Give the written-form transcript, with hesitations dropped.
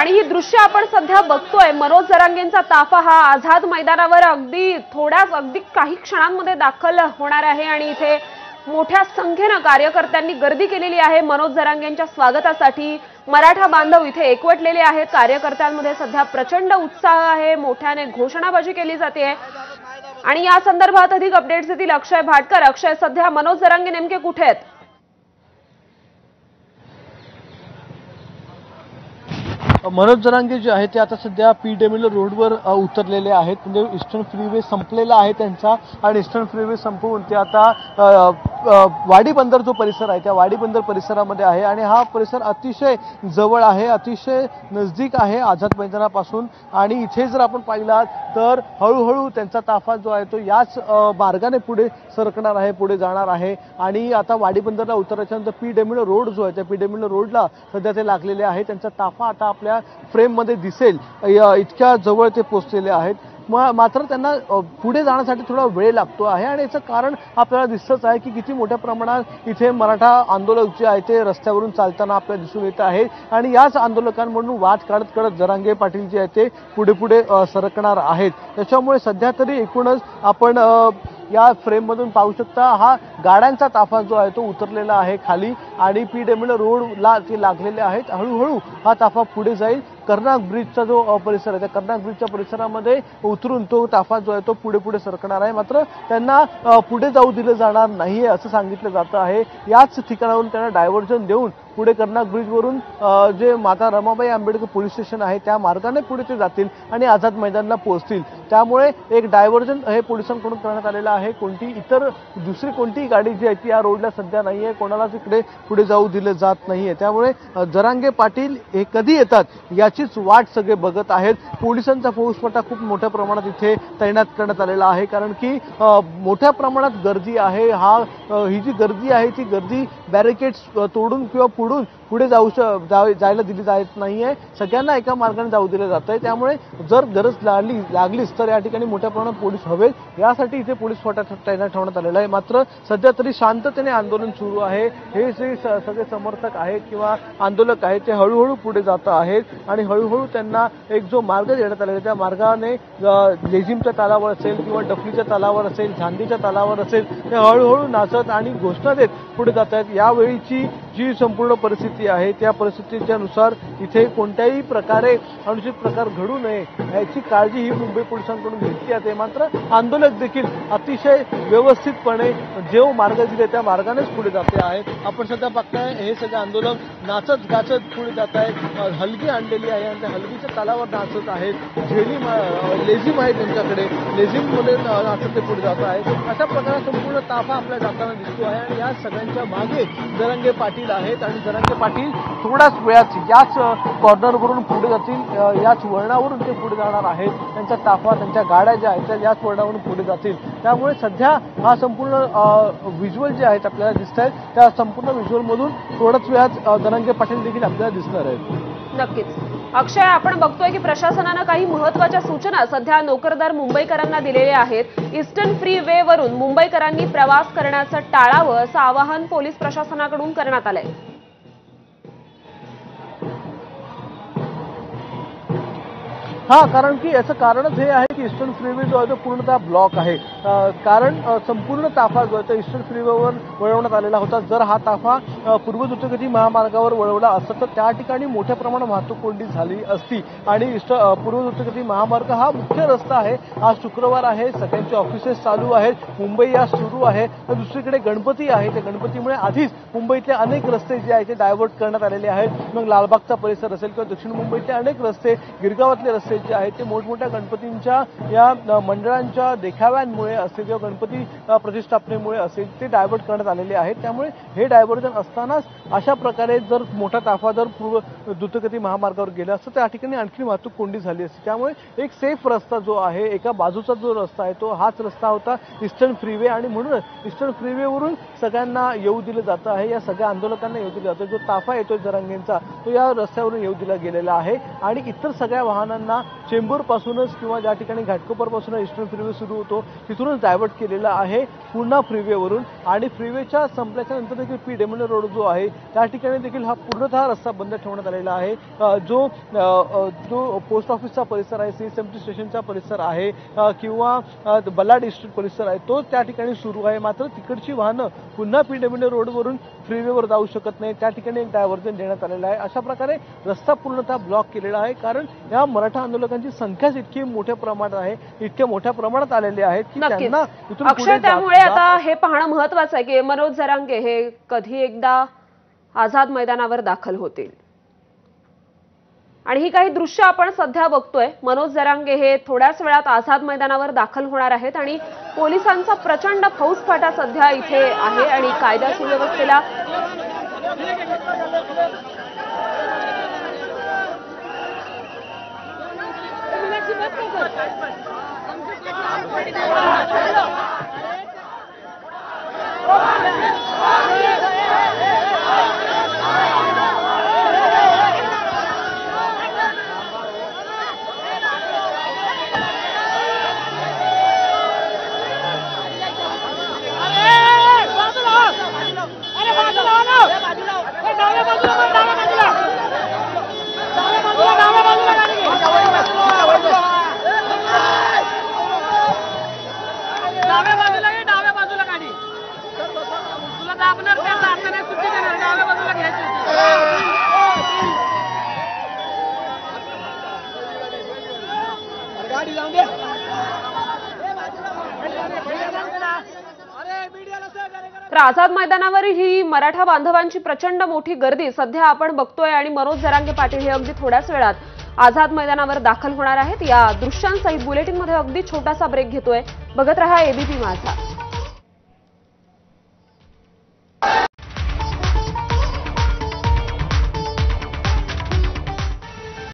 आणि ही दृश्य आपण सध्या बघतोय। मनोज जरांगेंचा ताफा हा आझाद मैदानावर अगदी काही क्षणांमध्ये दाखल होणार आहे आणि इथे मोठ्या संख्येने कार्यकर्त्यांनी गर्दी केलेली आहे। मनोज जरांगेंच्या स्वागतासाठी मराठा बांधव इथे एकवटलेले आहेत। कार्यकर्त्यांमध्ये सध्या प्रचंड उत्साह आहे, मोठ्याने घोषणाबाजी केली जाते आणि या संदर्भात अधिक अपडेट्स देतील अक्षय भाटकर। अक्षय, सध्या मनोज जरांगे नेमके कुठे आहेत? मनोज जरांगे जे आहे ते आता सध्या पीडब्ल्यू रोडवर उतरलेले आहेत। म्हणजे ईस्टर्न फ्रीवे संपलेला आहे त्यांचा आणि ईस्टर्न फ्रीवे संपवून ते आता वाडी बंदर जो परिसर आहे त्या वाडी बंदर परिसरामध्ये आहे आणि हा परिसर अतिशय जवळ आहे, अतिशय नजदीक आहे आझाद मैदानापासून। आणि इथे जर आपण पाहिलात तर हळूहळू त्यांचा ताफा जो आहे तो याच मार्गाने पुढे सरकणार आहे, पुढे जाणार आहे। आणि आता वाडी बंदरला उतरल्यानंतर पीडब्ल्यू रोड जो आहे त्या पीडब्ल्यू रोडला सध्या ते लागलेले आहे। त्यांचा ताफा आता आपल्या फ्रेम मध्ये दिसेल इतक्या जवळ ते पोहोचलेले आहेत। मात्र त्यांना पुढे जाण्यासाठी थोडा वेळ लागतो आहे आणि याचं कारण आपल्याला दिसतच आहे की किती मोठ्या प्रमाणात इथे मराठा आंदोलक जे आहे ते रस्त्यावरून चालताना आपल्याला दिसून येत आहे आणि याच आंदोलकांमधून वाट काढत जरांगे पाटील जे आहे ते पुढे सरकणार आहेत। त्याच्यामुळे सध्या तरी एकूणच आपण या फ्रेम मधून पाहू शकता हा गाड्यांचा ताफा जो आहे तो उतरलेला आहे खाली आणि पीडब्ल्यू रोडला ते लागलेले आहेत। हळूहळू हा ताफा पुढे जाईल। कर्नाक ब्रिजचा जो परिसर आहे त्या कर्नाक ब्रिजच्या परिसरामध्ये उतरून तो ताफा जो आहे तो पुढे सरकणार आहे। मात्र त्यांना पुढे जाऊ दिलं जाणार नाहीये असं सांगितलं जातं आहे। याच ठिकाणावरून त्यांना डायव्हर्जन देऊन पुढे कर्नाक ब्रिजवरून जे माता रमाबाई आंबेडकर पोलीस स्टेशन आहे त्या मार्गाने पुढे ते जातील आणि आझाद मैदानाला पोहोचतील। त्यामुळे एक डायव्हर्जन हे पोलिसांकडून करण्यात आलेलं आहे। दुसरी कोणतीही गाडी जी आहे ती या रोडला सध्या नाहीये, कोणालाच इकडे पुढे जाऊ दिलं जात नाहीये। त्यामुळे जरांगे पाटील हे कधी येतात याचीच वाट सगळे बघत आहेत। पोलिसांचा फौजफाटा खूप मोठ्या प्रमाणात इथे तैनात करण्यात आलेला आहे कारण की मोठ्या प्रमाणात गर्दी आहे। ही जी गर्दी आहे ती गर्दी बॅरिकेड्स तोडून किंवा पुढे जायला दिली जात नाहीये, सगळ्यांना एका मार्गाने जाऊ दिलं जातंय। त्यामुळे जर गरज लागलीच तर या ठिकाणी मोठ्या प्रमाणात पोलीस हवेत, यासाठी इथे पोलीस फाटा तैनात ठेवण्यात आलेला आहे। मात्र सध्या तरी शांततेने आंदोलन सुरू आहे। हे जे सगळे समर्थक आहेत किंवा आंदोलक आहेत ते हळूहळू पुढे जात आहेत आणि हळूहळू त्यांना एक जो मार्ग देण्यात आलेला त्या मार्गाने लेझिमच्या तालावर असेल किंवा डफलीच्या तालावर असेल, झांडीच्या तालावर असेल, ते हळूहळू नाचत आणि घोषणा देत पुढे जात आहेत। यावेळीची जी संपूर्ण परिस्थिती आहे त्या परिस्थितीच्या नुसार इथे कोणत्याही प्रकारे अनुचित प्रकार घडू नये याची काळजी ही मुंबई पोलिसांकडून घेतली जाते। मात्र आंदोलक देखील अतिशय व्यवस्थितपणे जो मार्ग दिले त्या मार्गानेच पुढे जाते आहेत। आपण सध्या बघताय हे सगळे आंदोलक नाचत गाचत पुढे जात आहेत। हलगी आणलेली आहे आणि त्या हलगीच्या तालावर नाचत आहेत। लेझिम आहे त्यांच्याकडे, लेझिम मध्ये नाचत ते पुढे जात आहेत। अशा प्रकारे संपूर्ण ताफा आपल्याला जाताना दिसतो आहे आणि या सगळ्यांच्या मागे जरांगे पाटील आहेत आणि जरांगे पाटील थोड्याच वेळात याच कॉर्नरवरून पुढे जातील, याच वळणावरून ते पुढे जाणार आहेत। त्यांचा ताफा, त्यांच्या गाड्या ज्या आहेत त्या याच वळणावरून पुढे जातील। त्यामुळे सध्या हा संपूर्ण व्हिज्युअल जे आहेत आपल्याला दिसत आहेत त्या संपूर्ण व्हिज्युअल मधून थोड्याच वेळात जरांगे पाटील देखील आपल्याला दिसणार आहेत। नक्कीच अक्षय, आपण बघतोय की प्रशासनाने काही महत्त्वाच्या सूचना सध्या नोकरदार मुंबईकरांना दिलेल्या आहेत। ईस्टर्न फ्री वे वरून मुंबईकरांनी प्रवास करण्याचं टाळावं असं आवाहन पोलीस प्रशासनाकडून करण्यात आलंय। कारण की याचं कारणच हे आहे की ईस्टर्न फ्रीवे जो आहे तो पूर्णतः ब्लॉक आहे। कारण संपूर्ण ताफा जो आहे तो ईस्टर्न फ्रीवेवर वळवण्यात आलेला होता। जर हा ताफा पूर्व द्रुतगती महामार्गावर वळवला असता तर त्या ठिकाणी मोठ्या प्रमाणात वाहतूक कोंडी झाली असती आणि पूर्व द्रुतगती महामार्ग हा मुख्य रस्ता आहे। आज शुक्रवार आहे, सगळ्यांचे ऑफिसेस चालू आहेत, मुंबई आज सुरू आहे, तर दुसरीकडे गणपती आहे। त्या गणपतीमुळे आधीच मुंबईतले अनेक रस्ते जे आहेत ते डायव्हर्ट करण्यात आलेले आहेत। मग लालबागचा परिसर असेल किंवा दक्षिण मुंबईतले अनेक रस्ते, गिरगावातले रस्ते जे आहेत ते मोठमोठ्या गणपतींच्या या मंडळांच्या देखाव्यांमुळे असेल किंवा गणपती प्रतिष्ठापनेमुळे असेल ते डायव्हर्ट करण्यात आलेले आहेत। त्यामुळे हे डायव्हर्जन असतानाच अशा प्रकारे जर मोठा ताफा जर पूर्व द्रुतगती महामार्गावर गेला असता त्या ठिकाणी आणखी वाहतूक कोंडी झाली असती। त्यामुळे एक सेफ रस्ता जो आहे, एका बाजूचा जो रस्ता आहे तो हाच रस्ता होता ईस्टर्न फ्रीवे आणि म्हणूनच ईस्टर्न फ्रीवेवरून सगळ्यांना येऊ दिलं जातं आहे, या सगळ्या आंदोलकांना येऊ दिलं जातं। जो ताफा येतोय जरांगेंचा तो या रस्त्यावरून येऊ दिला गेलेला आहे आणि इतर सगळ्या वाहनांना चेंबूर पासूनच किंवा ज्या ठिकाणी घाटकोपरपासून ईस्टर्न फ्रीवे सुरू होतो तिथूनच डायव्हर्ट केलेला आहे पूर्णा फ्रीवेवरून आणि फ्रीवेच्या संपल्याच्या नंतर देखील पीडब्ल्यूडी रोड जो आहे त्या ठिकाणी देखील हा पूर्णतः रस्ता बंद ठेवण्यात आलेला आहे। जो पोस्ट ऑफिसचा परिसर आहे, CSMT स्टेशनचा परिसर आहे किंवा बलाड इस्टेट परिसर आहे तो त्या ठिकाणी सुरू आहे। मात्र तिकडची वाहनं पुन्हा पीडब्ल्यूडी रोडवरून फ्रीवेवर जाऊ शकत नाही, त्या ठिकाणी एक डायव्हर्जन देण्यात आलेलं आहे। अशा प्रकारे रस्ता पूर्णतः ब्लॉक केलेला आहे कारण या मराठा आंदोलकांची संख्याच इतकी मोठ्या प्रमाणात आहे, इतक्या मोठ्या प्रमाणात आलेले आहेत की त्यांना इथून अक्षय त्यामुळे आता हे पाहणं महत्त्वाचं आहे की मनोज जरांगे हे कधी एकदा आझाद मैदानावर दाखल होतील। आणि ही काही दृश्य आपण सध्या बघतोय, मनोज जरांगे हे थोड्याच वेळात आझाद मैदानावर दाखल होणार आहेत आणि पोलिसांचा प्रचंड फौजफाटा सध्या इथे आहे आणि कायदा सुव्यवस्थेला तर आझाद मैदानावर ही मराठा बांधवांची प्रचंड मोठी गर्दी सध्या आपण बघतोय आणि मनोज जरांगे पाटील हे अगदी थोड्याच वेळात आझाद मैदानावर दाखल होणार आहेत। या दृश्यांसहित बुलेटिनमध्ये अगदी छोटासा ब्रेक घेतोय, बघत रहा ABP माझा।